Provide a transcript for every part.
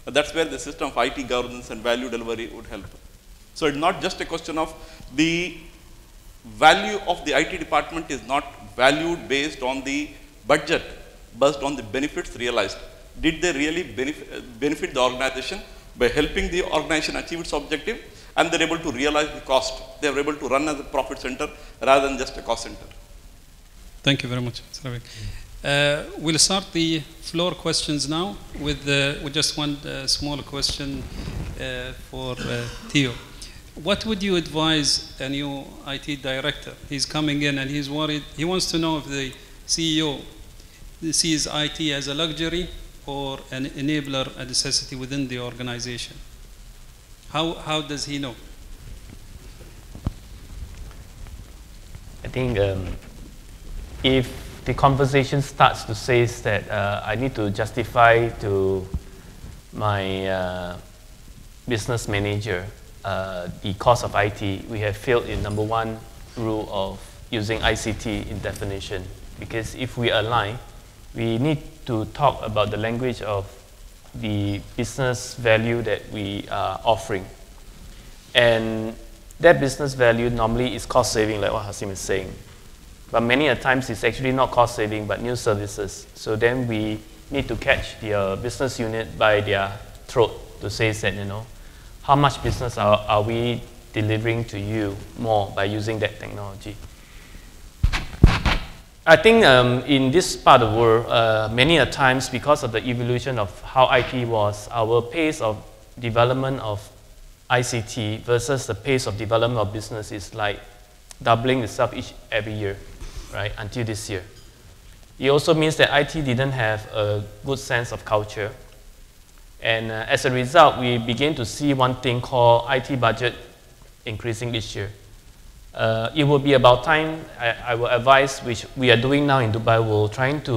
That's where the system of IT governance and value delivery would help. So it's not just a question of the value of the IT department is not valued based on the budget, based on the benefits realized. Did they really benefit the organization by helping the organization achieve its objective, and they're able to realize the cost. They're able to run as a profit center rather than just a cost center. Thank you very much, Mr. Rafiq. We'll start the floor questions now with just one small question for Theo. What would you advise a new IT director? He's coming in and he's worried. He wants to know if the CEO sees IT as a luxury or an enabler, a necessity within the organization. How does he know? I think if the conversation starts to say that I need to justify to my business manager the cost of IT, we have failed in number one rule of using ICT in definition. Because if we align, we need to talk about the language of the business value that we are offering. And that business value normally is cost saving, like what Hasim is saying. But many a times it's actually not cost saving, but new services. So then we need to catch the business unit by their throat to say that, you know, how much business are we delivering to you more by using that technology? I think in this part of the world, many a times because of the evolution of how IT was, our pace of development of ICT versus the pace of development of business is like doubling itself every year, right, until this year. It also means that IT didn't have a good sense of culture. And as a result, we begin to see one thing called IT budget increasing each year. It will be about time, I will advise, which we are doing now in Dubai, we're trying to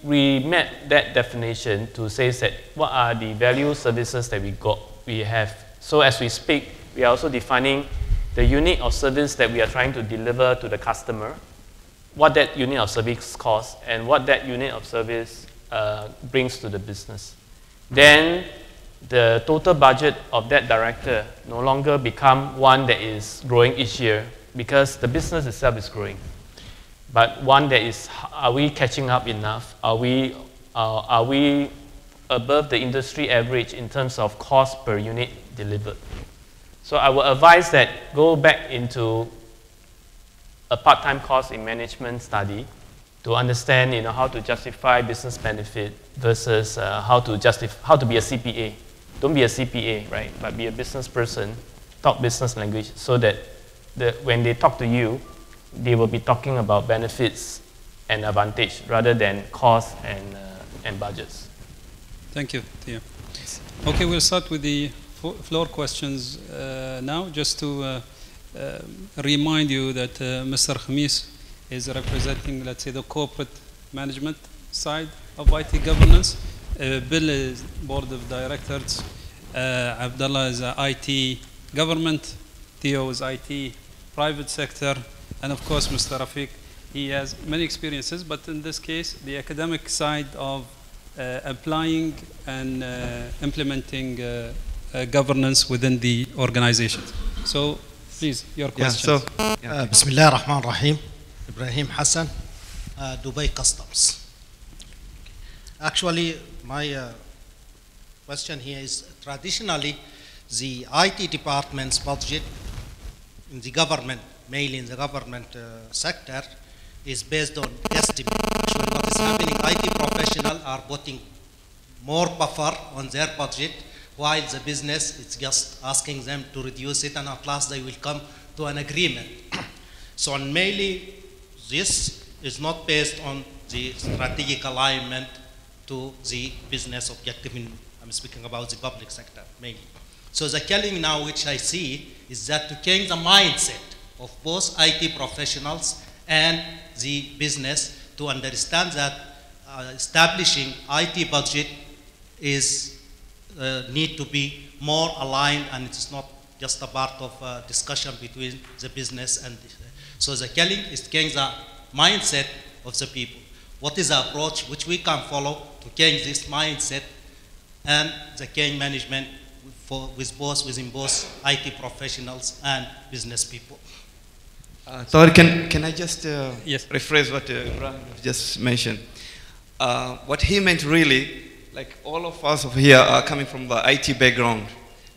remap that definition to say that what are the value services that we have. So as we speak, we are also defining the unit of service that we are trying to deliver to the customer, what that unit of service costs, and what that unit of service brings to the business. Then the total budget of that director no longer become one that is growing each year because the business itself is growing. But one that is, are we catching up enough? Are we above the industry average in terms of cost per unit delivered? So I will advise that go back into a part-time cost in management study to understand, you know, how to justify business benefit versus how to be a CPA. Don't be a CPA, right? But be a business person, talk business language, so that when they talk to you, they will be talking about benefits and advantage rather than cost and budgets. Thank you, Theo. Okay, we'll start with the floor questions now, just to remind you that Mr. Khamis is representing, let's say, the corporate management side of IT governance. Bill is board of directors. Abdullah is IT government. Theo is IT private sector. And of course, Mr. Rafiq, he has many experiences, but in this case, the academic side of applying and implementing governance within the organization. So, please, your questions. Bismillah ar-Rahman ar-Rahim. Ibrahim Hassan, Dubai Customs. Actually, my question here is, traditionally, the IT department's budget in the government, mainly in the government sector, is based on estimate. Actually, what is happening, IT professionals are putting more buffer on their budget, while the business is just asking them to reduce it, and at last they will come to an agreement. So mainly, this is not based on the strategic alignment to the business objective. I'm speaking about the public sector mainly. So the challenge now which I see is that to change the mindset of both IT professionals and the business to understand that establishing IT budget is need to be more aligned, and it's not just a part of a discussion between the business and so the challenge is to change the mindset of the people. What is the approach which we can follow to change this mindset and the key management within both IT professionals and business people. Sorry, can I just Yes. rephrase what Ibrahim just mentioned? What he meant really, like all of us over here are coming from the IT background.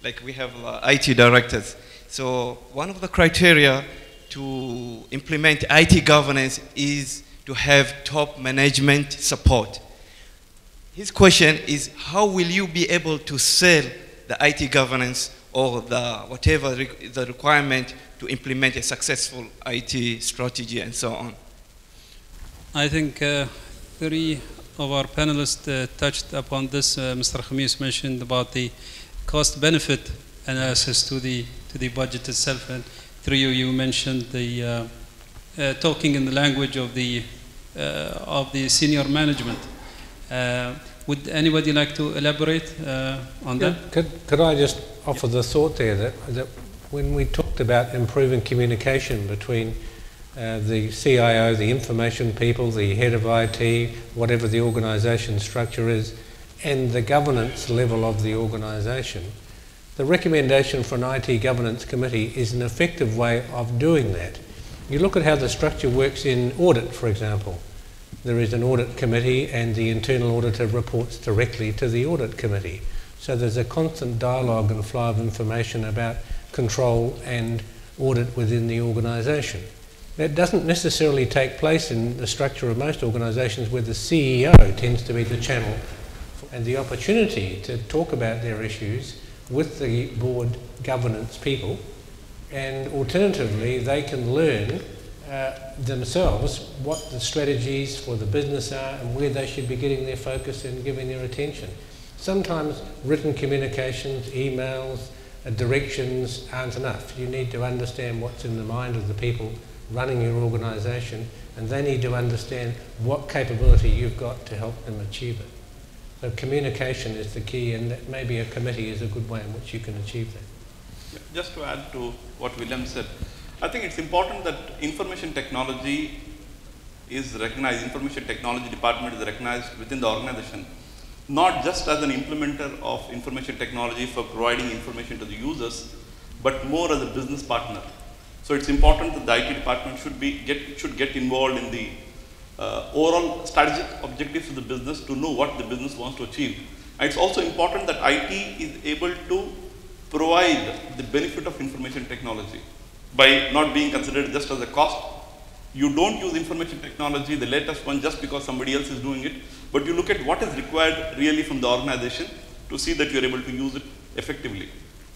Like we have IT directors. So one of the criteria to implement IT governance is to have top management support. His question is, how will you be able to sell the IT governance or whatever the requirement to implement a successful IT strategy and so on? I think three of our panelists touched upon this. Mr. Khamis mentioned about the cost-benefit analysis to the budget itself, and through you mentioned the talking in the language of the senior management. Would anybody like to elaborate on that? Could I just offer the thought there that when we talked about improving communication between the CIO, the information people, the head of IT, whatever the organisation structure is, and the governance level of the organisation, the recommendation for an IT governance committee is an effective way of doing that. You look at how the structure works in audit, for example. There is an audit committee and the internal auditor reports directly to the audit committee. So there's a constant dialogue and flow of information about control and audit within the organisation. That doesn't necessarily take place in the structure of most organisations where the CEO tends to be the channel and the opportunity to talk about their issues with the board governance people, and alternatively they can learn themselves what the strategies for the business are and where they should be getting their focus and giving their attention. Sometimes written communications, emails, directions aren't enough. You need to understand what's in the mind of the people running your organisation, and they need to understand what capability you've got to help them achieve it. So communication is the key, and that maybe a committee is a good way in which you can achieve that. Just to add to what William said, I think it's important that information technology is recognized, information technology department is recognized within the organization, not just as an implementer of information technology for providing information to the users, but more as a business partner. So it's important that the IT department should get involved in the overall strategic objectives of the business to know what the business wants to achieve. And it's also important that IT is able to provide the benefit of information technology by not being considered just as a cost. You don't use information technology, the latest one, just because somebody else is doing it, but you look at what is required really from the organization to see that you're able to use it effectively.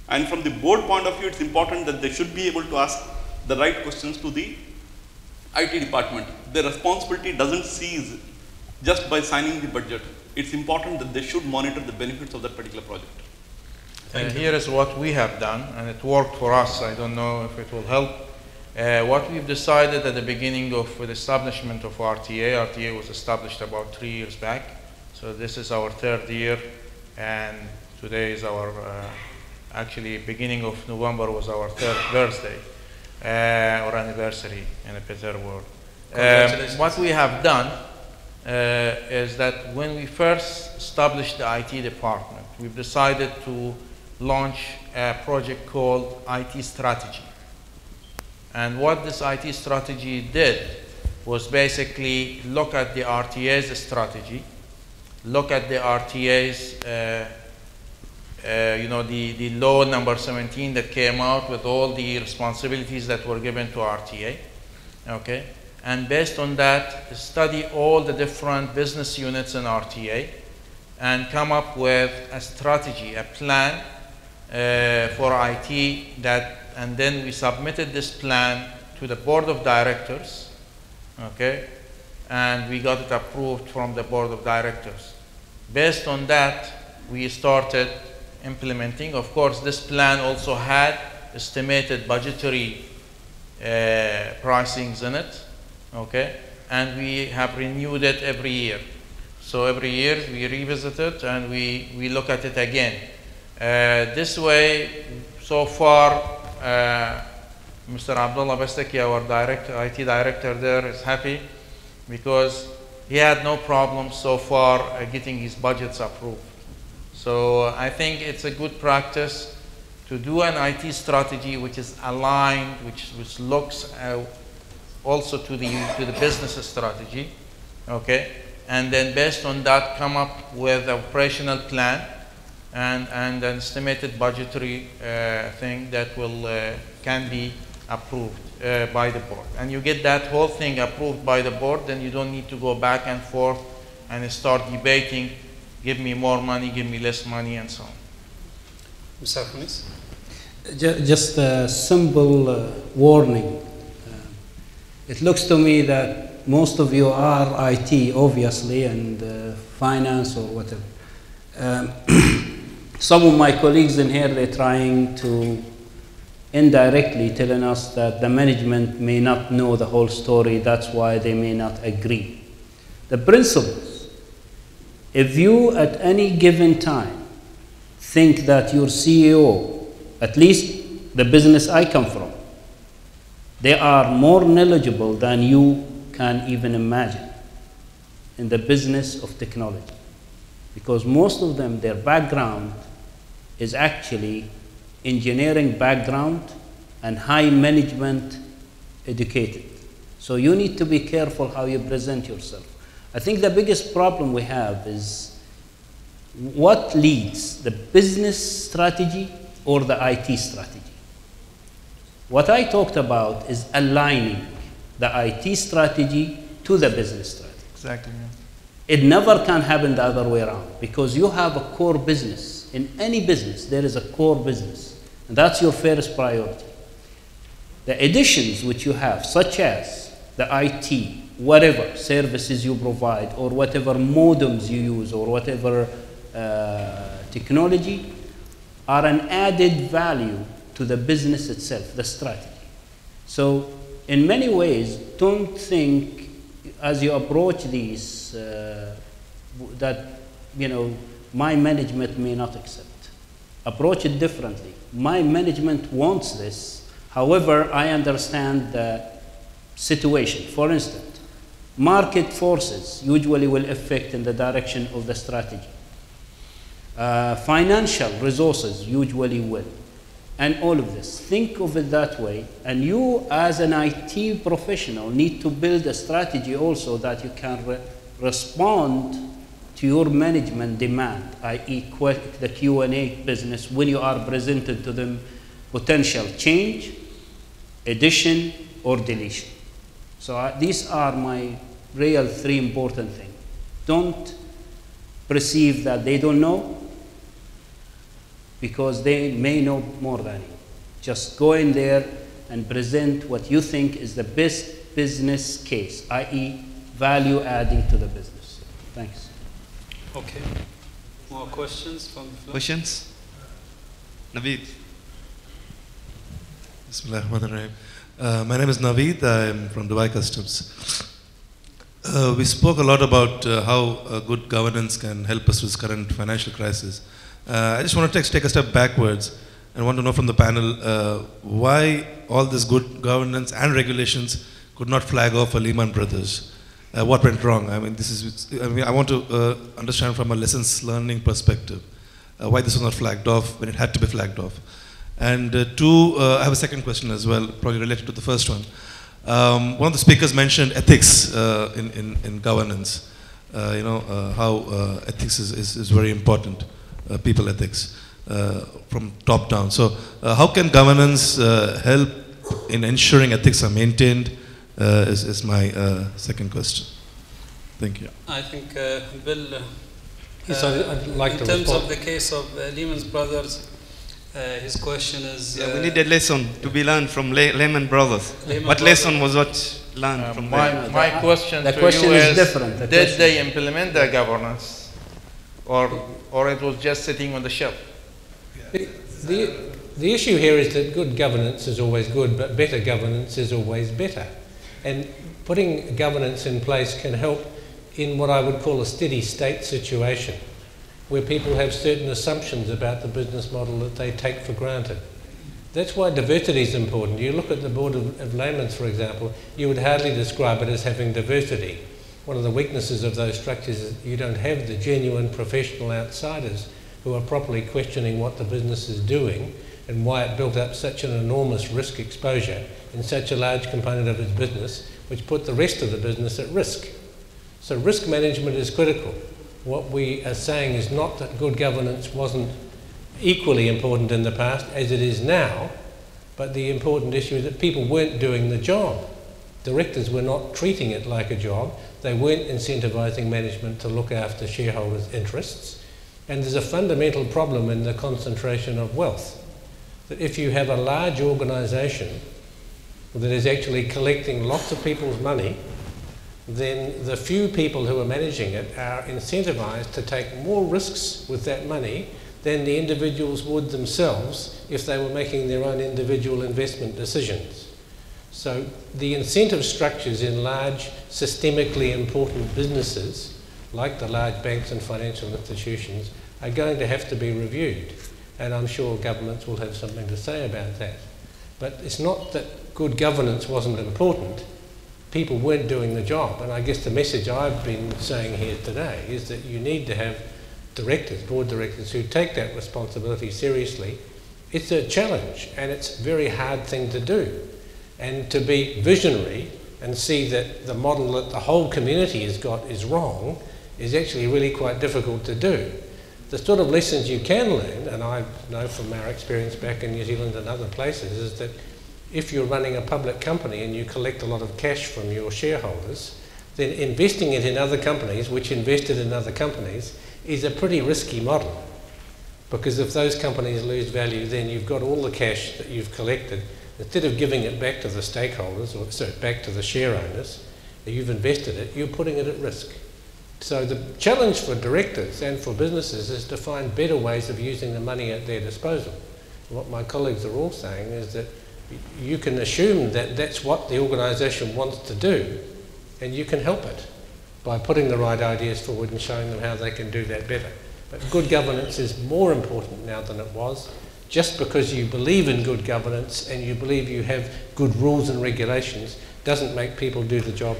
And from the board point of view, it's important that they should be able to ask the right questions to the IT department. Their responsibility doesn't cease just by signing the budget. It's important that they should monitor the benefits of that particular project. Here is what we have done, and it worked for us. I don't know if it will help. What we've decided at the beginning of the establishment of RTA, RTA was established about 3 years back. So this is our 3rd year, and today is our, actually beginning of November was our 3rd birthday or anniversary in a better word. What we have done is that when we first established the IT department, we've decided to launch a project called IT Strategy. And what this IT strategy did was basically look at the RTA's strategy, look at the RTA's, the law number 17 that came out with all the responsibilities that were given to RTA, okay? And based on that, study all the different business units in RTA and come up with a strategy, a plan for IT and then we submitted this plan to the board of directors, okay? And we got it approved from the board of directors. Based on that, we started implementing. Of course, this plan also had estimated budgetary pricings in it, okay? And we have renewed it every year. So every year we revisit it and we look at it again. This way, so far, Mr. Abdullah Bestaki, our IT director there, is happy because he had no problem so far getting his budgets approved. So I think it's a good practice to do an IT strategy which is aligned, which looks also to the business strategy, okay? And then based on that, come up with an operational plan and an estimated budgetary thing that can be approved by the board. And you get that whole thing approved by the board, then you don't need to go back and forth and start debating, give me more money, give me less money, and so on. Mr. Khamis? Just a simple warning. It looks to me that most of you are IT, obviously, and finance or whatever. Some of my colleagues in here, they're trying to indirectly telling us that the management may not know the whole story, that's why they may not agree. The principles, if you at any given time think that your CEO, at least the business I come from, they are more knowledgeable than you can even imagine in the business of technology. Because most of them, their background is actually engineering background and high management educated. So you need to be careful how you present yourself. I think the biggest problem we have is what leads, the business strategy or the IT strategy? What I talked about is aligning the IT strategy to the business strategy. Exactly. Yeah. It never can happen the other way around because you have a core business. In any business, there is a core business, and that's your first priority. The additions which you have, such as the IT, whatever services you provide, or whatever modems you use, or whatever technology, are an added value to the business itself, the strategy. So, in many ways, don't think as you approach these that, you know, my management may not accept. Approach it differently. My management wants this. However, I understand the situation. For instance, market forces usually will affect in the direction of the strategy. Financial resources usually will. And all of this. Think of it that way. And you, as an IT professional, need to build a strategy also that you can respond to your management demand, i.e. the Q&A business, when you are presented to them potential change, addition, or deletion. So these are my real three important things. Don't perceive that they don't know, because they may know more than you. Just go in there and present what you think is the best business case, i.e. value adding to the business. Thanks. Okay. More questions from the floor? Questions? Naveed. Bismillahirrahmanirrahim. My name is Naveed. I am from Dubai Customs. We spoke a lot about how good governance can help us with this current financial crisis. I just want to take a step backwards and want to know from the panel why all this good governance and regulations could not flag off for Lehman Brothers. What went wrong? I mean, I want to understand from a lessons learning perspective why this was not flagged off when it had to be flagged off. And two, I have a second question as well, probably related to the first one. One of the speakers mentioned ethics in governance. How ethics is very important, people ethics, from top down. So how can governance help in ensuring ethics are maintained is my second question. Thank you. I think Bill, Yes, I'd like in to terms respond. of the case of Lehman Brothers, his question is... Yeah, we need a lesson to be learned from Lehman Brothers. What lesson was what learned from them? My question the to question you is different. The did question- they implement the governance, or it was just sitting on the shelf? The issue here is that good governance is always good, but better governance is always better. And putting governance in place can help in what I would call a steady state situation, where people have certain assumptions about the business model that they take for granted. That's why diversity is important. You look at the Board of Layman's, for example, you would hardly describe it as having diversity. One of the weaknesses of those structures is you don't have the genuine professional outsiders who are properly questioning what the business is doing and why it built up such an enormous risk exposure in such a large component of its business, which put the rest of the business at risk. So risk management is critical. What we are saying is not that good governance wasn't equally important in the past as it is now, but the important issue is that people weren't doing the job. Directors were not treating it like a job. They weren't incentivizing management to look after shareholders' interests. And there's a fundamental problem in the concentration of wealth. That if you have a large organization that is actually collecting lots of people's money, then the few people who are managing it are incentivized to take more risks with that money than the individuals would themselves if they were making their own individual investment decisions. So the incentive structures in large, systemically important businesses, like the large banks and financial institutions, are going to have to be reviewed. And I'm sure governments will have something to say about that. But it's not that good governance wasn't important. People weren't doing the job. And I guess the message I've been saying here today is that you need to have directors, board directors, who take that responsibility seriously. It's a challenge, and it's a very hard thing to do. And to be visionary and see that the model that the whole community has got is wrong is actually really quite difficult to do. The sort of lessons you can learn, and I know from our experience back in New Zealand and other places, is that if you're running a public company and you collect a lot of cash from your shareholders, then investing it in other companies, which invested in other companies, is a pretty risky model. Because if those companies lose value, then you've got all the cash that you've collected. Instead of giving it back to the stakeholders, or so back to the share owners, you've invested it, you're putting it at risk. So the challenge for directors and for businesses is to find better ways of using the money at their disposal. What my colleagues are all saying is that you can assume that that's what the organisation wants to do, and you can help it by putting the right ideas forward and showing them how they can do that better. But good governance is more important now than it was. Just because you believe in good governance and you believe you have good rules and regulations doesn't make people do the job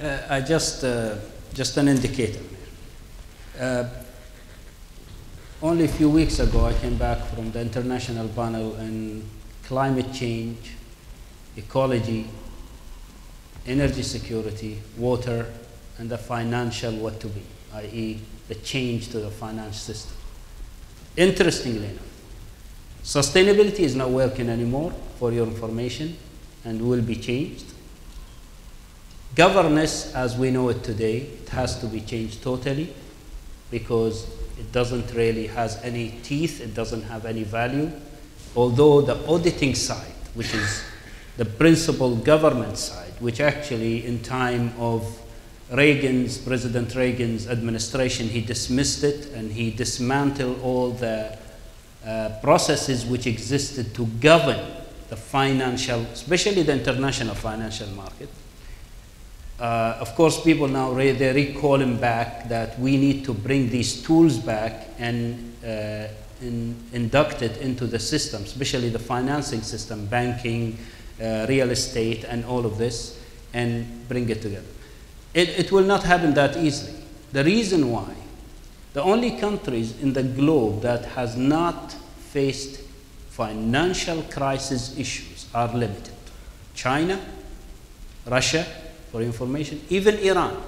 well. Just an indicator. Only a few weeks ago, I came back from the international panel on climate change, ecology, energy security, water, and the financial what to be, i.e. the change to the finance system. Interestingly enough, sustainability is not working anymore, for your information, and will be changed. Governance, as we know it today, it has to be changed totally, because it doesn't really has any teeth, it doesn't have any value. Although the auditing side, which is the principal government side, which actually in time of President Reagan's administration, he dismissed it and he dismantled all the processes which existed to govern the financial, especially the international financial market. Of course, people now, they recall him back that we need to bring these tools back and induct it into the system, especially the financing system, banking, real estate, and all of this, and bring it together. It will not happen that easily. The reason why, the only countries in the globe that has not faced financial crisis issues are limited. China, Russia, for information, even Iran,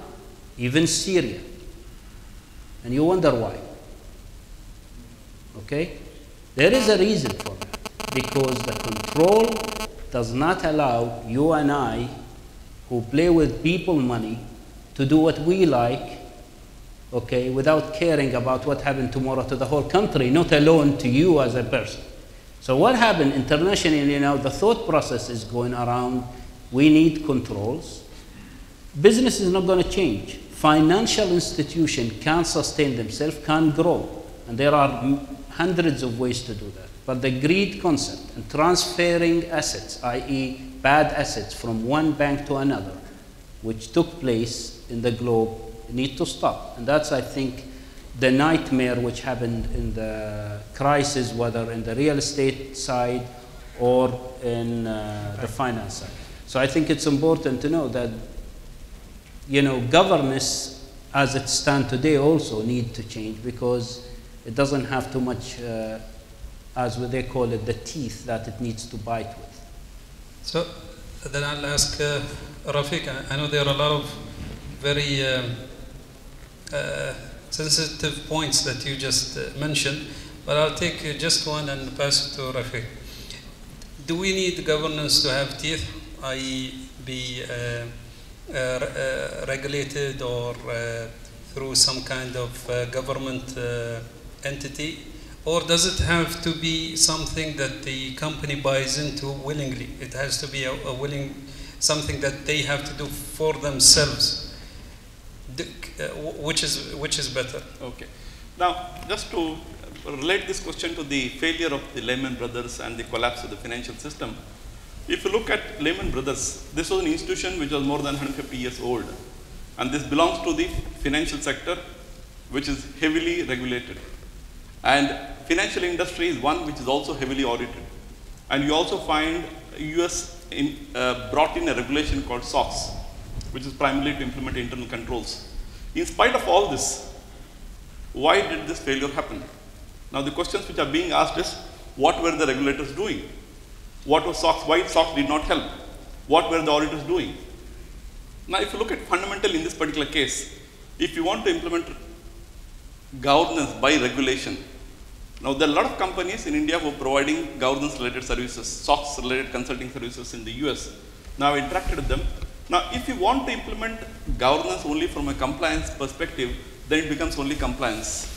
even Syria. And you wonder why. Okay? There is a reason for that. Because the control does not allow you and I, who play with people money, to do what we like, okay, without caring about what happened tomorrow to the whole country, not alone to you as a person. So what happened internationally now, the thought process is going around, we need controls. Business is not going to change. Financial institutions can't sustain themselves, can't grow. And there are hundreds of ways to do that. But the greed concept and transferring assets, i.e. bad assets from one bank to another, which took place in the globe, need to stop. And that's, I think, the nightmare which happened in the crisis, whether in the real estate side or in the finance side. So I think it's important to know that, you know, governance as it stands today also need to change, because It doesn't have too much, as they call it, the teeth that it needs to bite with. So then I'll ask Rafiq. I know there are a lot of very sensitive points that you just mentioned, but I'll take just one and pass it to Rafiq. Do we need governance to have teeth, i.e. be regulated or through some kind of government entity? Or does it have to be something that the company buys into willingly? It has to be a willing, something that they have to do for themselves. Which is better? Okay. Now, just to relate this question to the failure of the Lehman Brothers and the collapse of the financial system, if you look at Lehman Brothers, this was an institution which was more than 150 years old. And this belongs to the financial sector, which is heavily regulated. And financial industry is one which is also heavily audited. And you also find US brought in a regulation called SOX, which is primarily to implement internal controls. In spite of all this, why did this failure happen? Now the questions which are being asked is, what were the regulators doing? What was SOX? Why SOX did not help? What were the auditors doing? Now if you look at fundamental in this particular case, if you want to implement governance by regulation, now there are a lot of companies in India who are providing governance related services, SOX related consulting services in the US. Now I've interacted with them. Now if you want to implement governance only from a compliance perspective, then it becomes only compliance.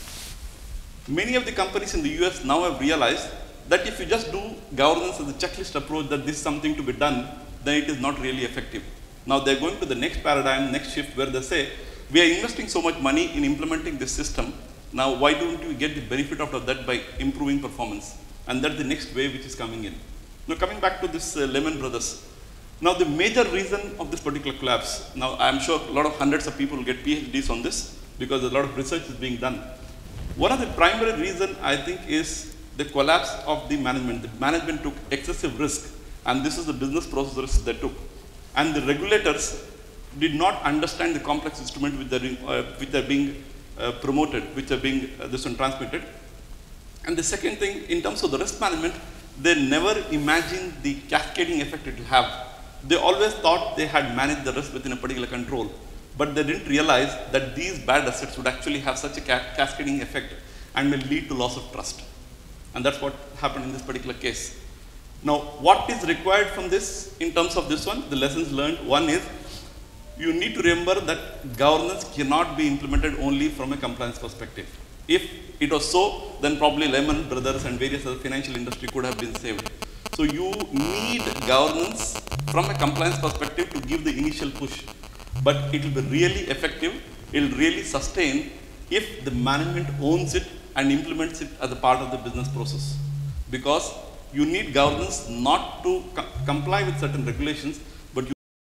Many of the companies in the US now have realized that if you just do governance as a checklist approach, that this is something to be done, then it is not really effective. Now they're going to the next paradigm, next shift, where they say, we are investing so much money in implementing this system. Now why don't we get the benefit out of that by improving performance? And that's the next wave which is coming in. Now coming back to this Lehman Brothers. Now the major reason of this particular collapse, now I'm sure a lot of hundreds of people will get PhDs on this because a lot of research is being done. One of the primary reason I think is the collapse of the management. The management took excessive risk, and this is the business process risk they took. And the regulators did not understand the complex instrument which are being promoted, which are being transmitted. And the second thing, in terms of the risk management, they never imagined the cascading effect it will have. They always thought they had managed the risk within a particular control, but they didn't realize that these bad assets would actually have such a cascading effect and will lead to loss of trust. And that's what happened in this particular case. Now, what is required from this in terms of this one? The lessons learned. One is, you need to remember that governance cannot be implemented only from a compliance perspective. If it was so, then probably Lehman Brothers and various other financial industry could have been saved. So you need governance from a compliance perspective to give the initial push. But it will be really effective, it will really sustain if the management owns it and implements it as a part of the business process. Because you need governance not to comply with certain regulations,